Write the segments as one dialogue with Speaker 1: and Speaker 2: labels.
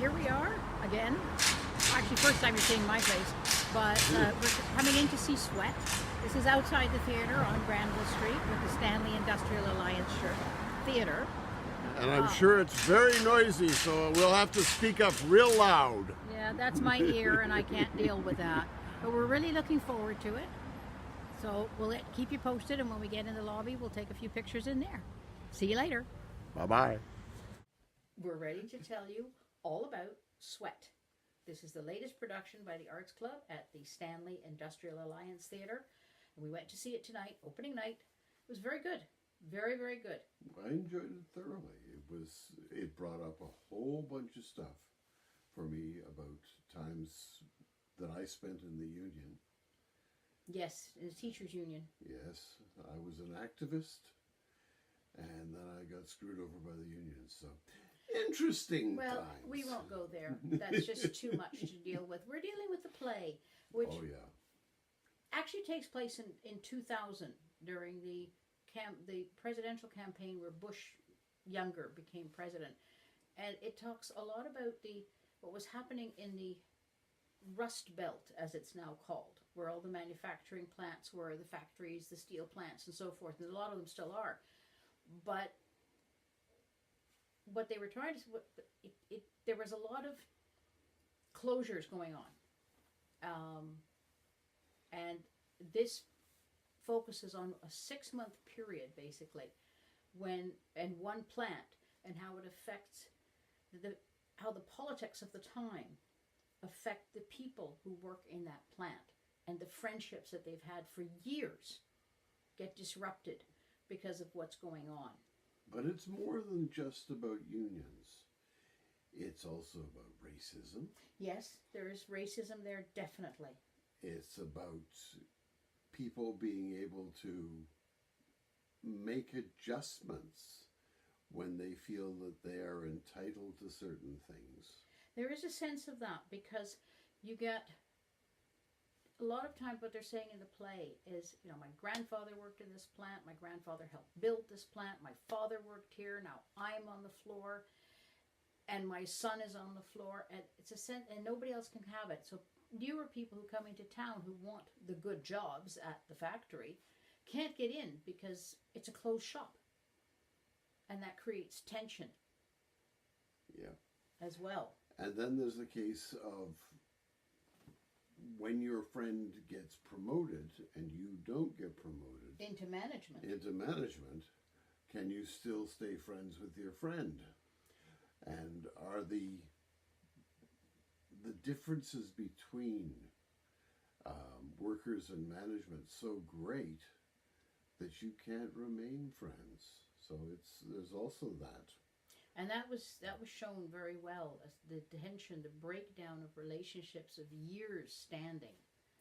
Speaker 1: here we are again. Actually, first time you're seeing my face, but we're coming in to see Sweat. This is outside the theater on Granville Street with the Stanley Industrial Alliance Theater.
Speaker 2: And I'm sure it's very noisy, so we'll have to speak up real loud.
Speaker 1: Yeah, that's my ear, and I can't deal with that. But we're really looking forward to it. So we'll keep you posted, and when we get in the lobby, we'll take a few pictures in there. See you later.
Speaker 2: Bye-bye.
Speaker 1: We're ready to tell you all about Sweat. This is the latest production by the Arts Club at the Stanley Industrial Alliance Theater. And we went to see it tonight, opening night. It was very good. Very, very good.
Speaker 2: I enjoyed it thoroughly. It brought up a whole bunch of stuff for me about times that I spent in the union.
Speaker 1: Yes, in the teachers' union.
Speaker 2: Yes, I was an activist, and then I got screwed over by the union. So, interesting
Speaker 1: Well,
Speaker 2: times.
Speaker 1: we won't go there. That's just too much to deal with. We're dealing with the play, which actually takes place in 2000 during the presidential campaign where Bush Younger became president. And it talks a lot about what was happening in the Rust Belt, as it's now called, where all the manufacturing plants were, the factories, the steel plants, and so forth. And a lot of them still are. But what they were trying to, there was a lot of closures going on. And this focuses on a 6-month period, basically, and one plant, and how it affects how the politics of the time affect the people who work in that plant, and the friendships that they've had for years get disrupted because of what's going on.
Speaker 2: But it's more than just about unions. It's also about racism.
Speaker 1: Yes, there is racism there, definitely.
Speaker 2: It's about people being able to make adjustments when they feel that they are entitled to certain things.
Speaker 1: There is a sense of that, because you get a lot of times what they're saying in the play is, my grandfather worked in this plant, my grandfather helped build this plant, my father worked here, now I'm on the floor, and my son is on the floor, and it's a sense, and nobody else can have it. So newer people who come into town who want the good jobs at the factory can't get in because it's a closed shop. And that creates tension.
Speaker 2: Yeah.
Speaker 1: As well.
Speaker 2: And then there's the case of when your friend gets promoted and you don't get promoted
Speaker 1: into management,
Speaker 2: can you still stay friends with your friend? And are the differences between workers and management so great that you can't remain friends? So there's also that.
Speaker 1: And that was shown very well, as the tension, the breakdown of relationships of years standing.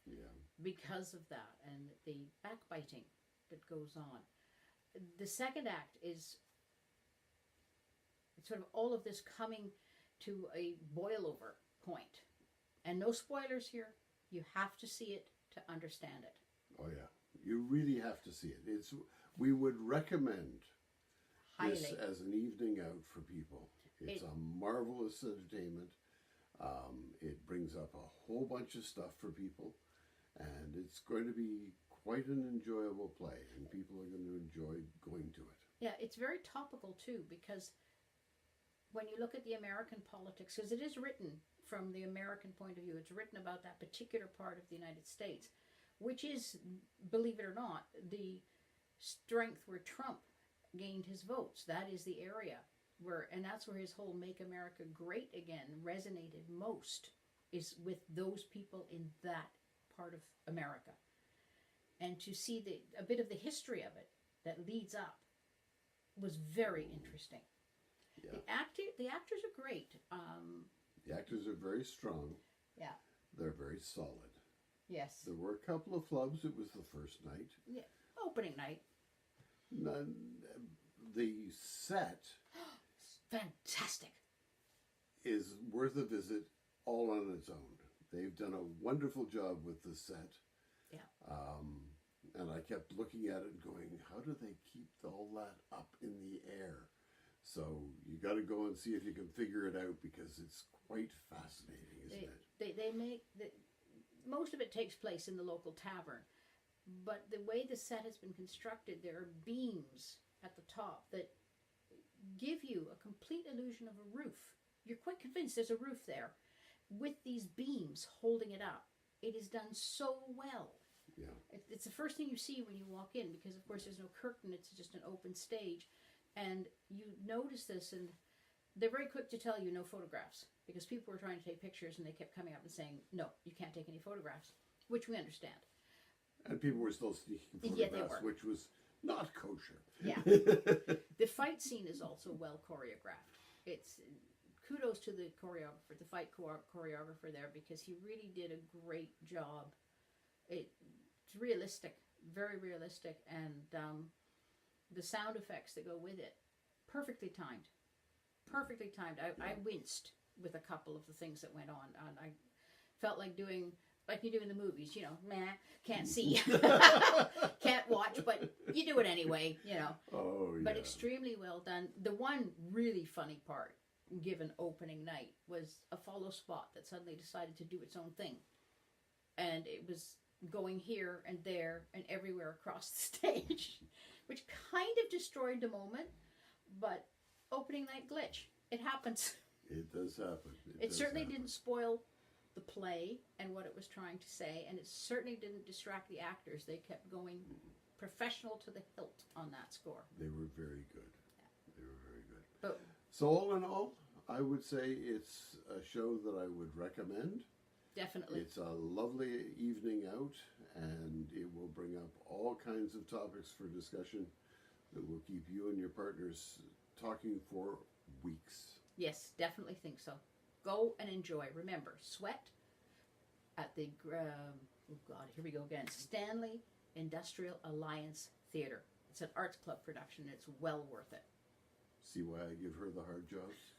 Speaker 2: Yeah.
Speaker 1: Because of that, and the backbiting that goes on. The second act is sort of all of this coming to a boil-over point. And no spoilers here. You have to see it to understand it.
Speaker 2: Oh yeah, you really have to see it. We would recommend this as an evening out for people. It's a marvelous entertainment. It brings up a whole bunch of stuff for people, and it's going to be quite an enjoyable play, and people are going to enjoy going to it.
Speaker 1: Yeah, it's very topical too, because when you look at the American politics, because it is written from the American point of view, it's written about that particular part of the United States, which is, believe it or not, the strength where Trump gained his votes. That is the area and that's where his whole Make America Great Again resonated most, is with those people in that part of America. And to see a bit of the history of it that leads up was very interesting.
Speaker 2: Yeah.
Speaker 1: The actors are great.
Speaker 2: The actors are very strong.
Speaker 1: Yeah.
Speaker 2: They're very solid.
Speaker 1: Yes.
Speaker 2: There were a couple of flubs. It was the first night.
Speaker 1: Yeah. Opening night.
Speaker 2: The set
Speaker 1: fantastic.
Speaker 2: Is worth a visit all on its own. They've done a wonderful job with the set.
Speaker 1: Yeah.
Speaker 2: And I kept looking at it and going, how do they keep all that up in the air? So you got to go and see if you can figure it out, because it's quite fascinating, isn't it?
Speaker 1: They make most of it takes place in the local tavern, but the way the set has been constructed, there are beams at the top that give you a complete illusion of a roof. You're quite convinced there's a roof there, with these beams holding it up. It is done so well.
Speaker 2: Yeah.
Speaker 1: It's the first thing you see when you walk in, because of course there's no curtain, it's just an open stage. And you notice this, and they're very quick to tell you no photographs, because people were trying to take pictures and they kept coming up and saying, no, you can't take any photographs, which we understand.
Speaker 2: And people were still sneaking
Speaker 1: Yeah, they
Speaker 2: photographs,
Speaker 1: were.
Speaker 2: which was not kosher.
Speaker 1: Yeah. The fight scene is also well choreographed. It's kudos to the choreographer, the fight choreographer there, because he really did a great job. It's realistic, very realistic, and the sound effects that go with it, perfectly timed. Perfectly timed. I winced with a couple of the things that went on, and I felt like doing like you do in the movies, you know, meh, can't see, can't watch, but you do it anyway, you know.
Speaker 2: Oh, yeah.
Speaker 1: But extremely well done. The one really funny part, given opening night, was a follow spot that suddenly decided to do its own thing, and it was going here and there and everywhere across the stage, which kind of destroyed the moment. But opening night glitch, it happens.
Speaker 2: It does happen.
Speaker 1: It certainly didn't spoil the play and what it was trying to say, and it certainly didn't distract the actors. They kept going professional to the hilt on that score.
Speaker 2: They were very good. They were very good.
Speaker 1: But
Speaker 2: So all in all, I would say it's a show that I would recommend.
Speaker 1: definitely.
Speaker 2: It's a lovely evening out, and it will bring up all kinds of topics for discussion that will keep you and your partners talking for weeks.
Speaker 1: Yes, definitely think so. Go and enjoy. Remember, Sweat at the, oh God, here we go again, Stanley Industrial Alliance Theatre. It's an arts club production. It's well worth it.
Speaker 2: See why I give her the hard jobs?